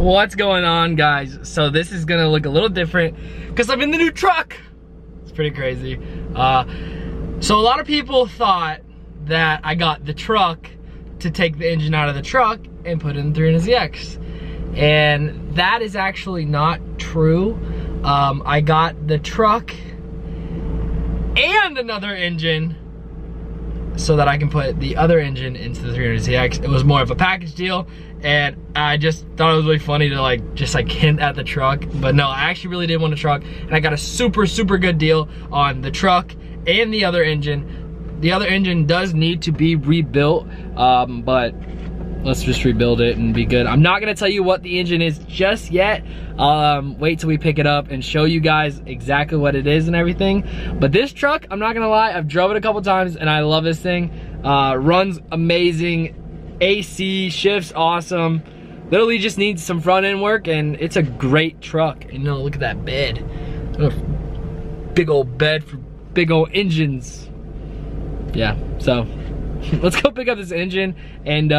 What's going on, guys? So this is gonna look a little different because I'm in the new truck. It's pretty crazy. So a lot of people thought that I got the truck to take the engine out of the truck and put it in the 300ZX, and that is actually not true. I got the truck and another engine so that I can put the other engine into the 300ZX. It was more of a package deal, and I just thought it was really funny to just hint at the truck. But no, I actually really did want a truck, and I got a super good deal on the truck and the other engine. The other engine does need to be rebuilt, but let's just rebuild it and be good. I'm not gonna tell you what the engine is just yet. Wait till we pick it up and show you guys exactly what it is and everything. But this truck, I'm not gonna lie, I've drove it a couple times and I love this thing. Runs amazing, AC, shifts awesome. Literally just needs some front end work, and it's a great truck. And look at that bed. Big old bed for big old engines. Yeah, so let's go pick up this engine, and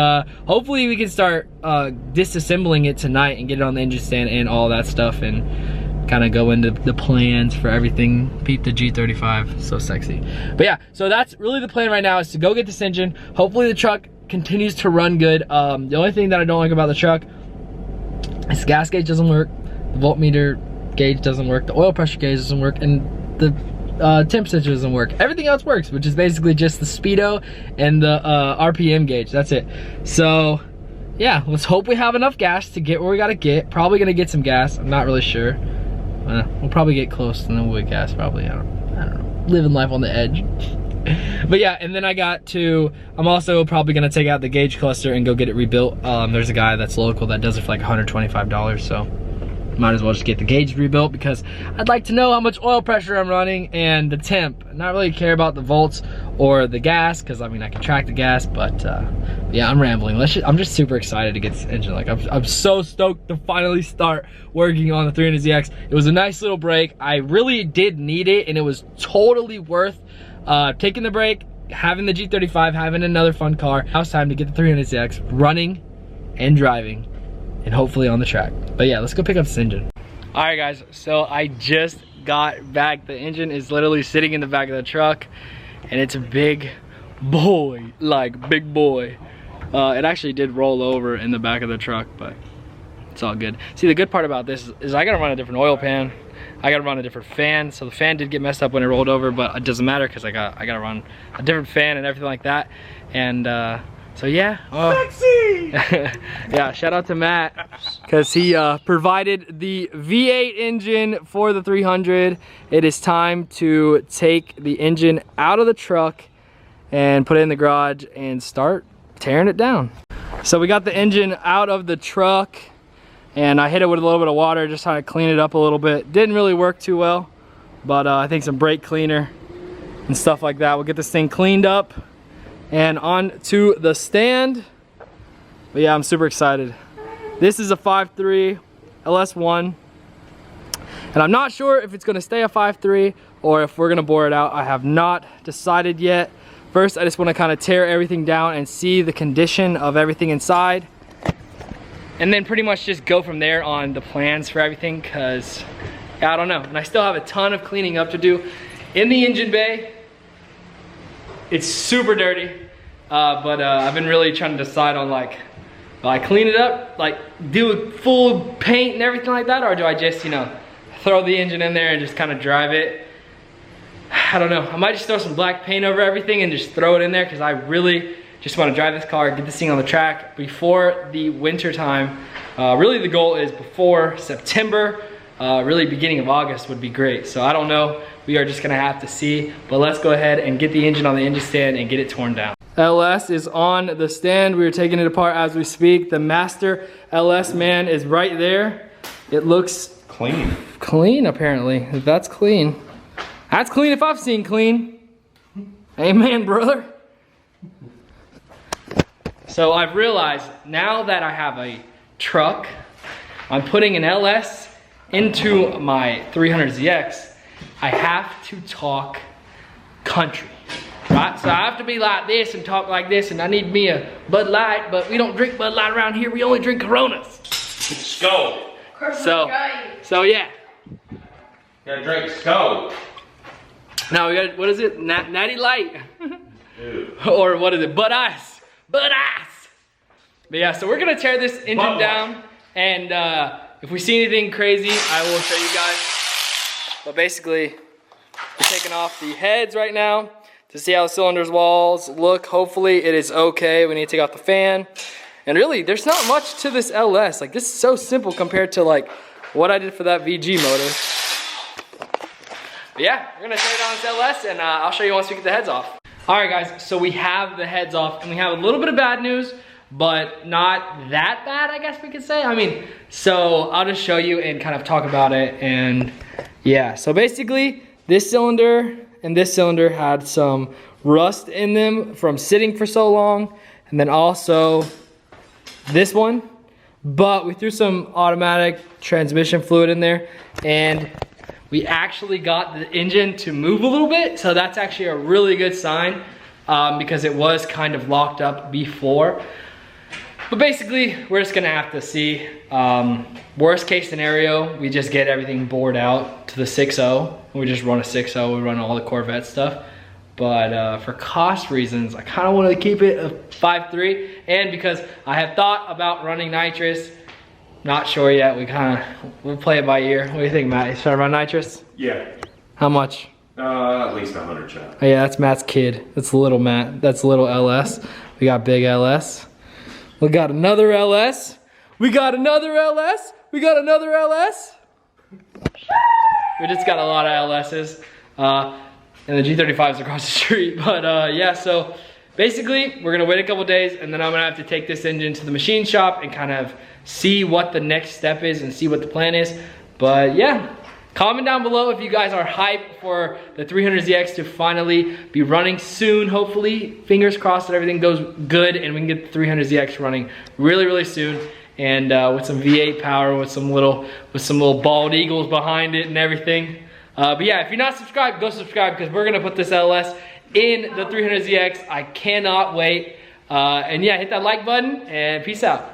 hopefully we can start disassembling it tonight and get it on the engine stand and all that stuff, and kind of go into the plans for everything. Peep the G35, so sexy. But yeah, so that's really the plan right now, is to go get this engine. Hopefully the truck continues to run good. The only thing that I don't like about the truck is the gas gauge doesn't work, the voltmeter gauge doesn't work, the oil pressure gauge doesn't work, and the temp sensor doesn't work. Everything else works, which is basically just the speedo and the RPM gauge. That's it. So yeah, let's hope we have enough gas to get where we gotta get. Probably gonna get some gas. I'm not really sure. We'll probably get close and then we'll get gas probably. I don't know. Living life on the edge. But yeah, and then I'm also probably gonna take out the gauge cluster and go get it rebuilt. There's a guy that's local that does it for like $125, so might as well just get the gauge rebuilt, because I'd like to know how much oil pressure I'm running and the temp. Not really care about the volts or the gas, because I mean I can track the gas, but yeah, I'm rambling. I'm just super excited to get this engine. I'm so stoked to finally start working on the 300ZX. It was a nice little break. I really did need it, and it was totally worth taking the break, having the G35, having another fun car. Now it's time to get the 300ZX running and driving, and hopefully on the track. But yeah, let's go pick up this engine. All right guys, so I just got back. The engine is literally sitting in the back of the truck, and it's a big boy, like big boy. It actually did roll over in the back of the truck, but it's all good. See, the good part about this is I gotta run a different oil pan. I gotta run a different fan. So the fan did get messed up when it rolled over, but it doesn't matter because I gotta run a different fan and everything like that. And so yeah, sexy. Yeah, shout out to Matt, because he provided the V8 engine for the 300. It is time to take the engine out of the truck and put it in the garage and start tearing it down. So we got the engine out of the truck, and I hit it with a little bit of water, just trying to clean it up a little bit. Didn't really work too well, but I think some brake cleaner and stuff like that will get this thing cleaned up and on to the stand. But yeah, I'm super excited. This is a 5.3 LS1, and I'm not sure if it's gonna stay a 5.3 or if we're gonna bore it out. I have not decided yet. First, I just wanna kinda tear everything down and see the condition of everything inside, and then pretty much just go from there on the plans for everything, cause I don't know. And I still have a ton of cleaning up to do in the engine bay. It's super dirty, but I've been really trying to decide on do I clean it up, do a full paint and everything like that, or do I just, throw the engine in there and just kind of drive it? I don't know. I might just throw some black paint over everything and just throw it in there, because I really just want to drive this car, get this thing on the track before the winter time. Really the goal is before September, really beginning of August would be great. So I don't know. We are just gonna have to see, but let's go ahead and get the engine on the engine stand and get it torn down. LS is on the stand. We are taking it apart as we speak. The master LS man is right there. It looks clean. Clean, apparently. If that's clean. That's clean if I've seen clean. Amen, brother. So I've realized now that I have a truck, I'm putting an LS into my 300ZX, I have to talk country, right? So I have to be like this and talk like this, and I need me a Bud Light, but we don't drink Bud Light around here, we only drink Coronas. Skull. So yeah. Gotta drink Skull. Now we got, what is it? Natty Light. Or what is it? Bud Ice. Bud Ice. But yeah, so we're gonna tear this engine down, and if we see anything crazy, I will show you guys. But basically, we're taking off the heads right now to see how the cylinders walls look. Hopefully it is okay. We need to take out the fan. And really, there's not much to this LS. Like, this is so simple compared to like what I did for that VG motor. But yeah, we're gonna tear down this LS, and I'll show you once we get the heads off. All right, guys, so we have the heads off, and we have a little bit of bad news, but not that bad, I guess we could say. I mean, so I'll just show you and kind of talk about it. And yeah, so basically this cylinder and this cylinder had some rust in them from sitting for so long, and then also this one, but we threw some automatic transmission fluid in there, and we actually got the engine to move a little bit. So that's actually a really good sign, because it was kind of locked up before. But basically, we're just gonna have to see. Worst case scenario, we just get everything bored out to the 6.0. We just run a 6.0, we run all the Corvette stuff. But for cost reasons, I kind of want to keep it a 5.3. And because I have thought about running nitrous, not sure yet. We'll play it by ear. What do you think, Matt? Should I run nitrous? Yeah. How much? At least 100 shots. Oh, yeah, that's Matt's kid. That's little Matt. That's little LS. We got big LS. We got another LS. We got another LS. We got another LS. We just got a lot of LS's. And the G35's across the street. But yeah, so basically, we're gonna wait a couple days, and then I'm gonna have to take this engine to the machine shop and kind of see what the next step is and see what the plan is. But yeah, comment down below if you guys are hyped for the 300ZX to finally be running soon, hopefully. Fingers crossed that everything goes good and we can get the 300ZX running really, really soon. And with some V8 power, with some little bald eagles behind it and everything. But yeah, if you're not subscribed, go subscribe, because we're gonna put this LS in the 300ZX. I cannot wait. And yeah, hit that like button and peace out.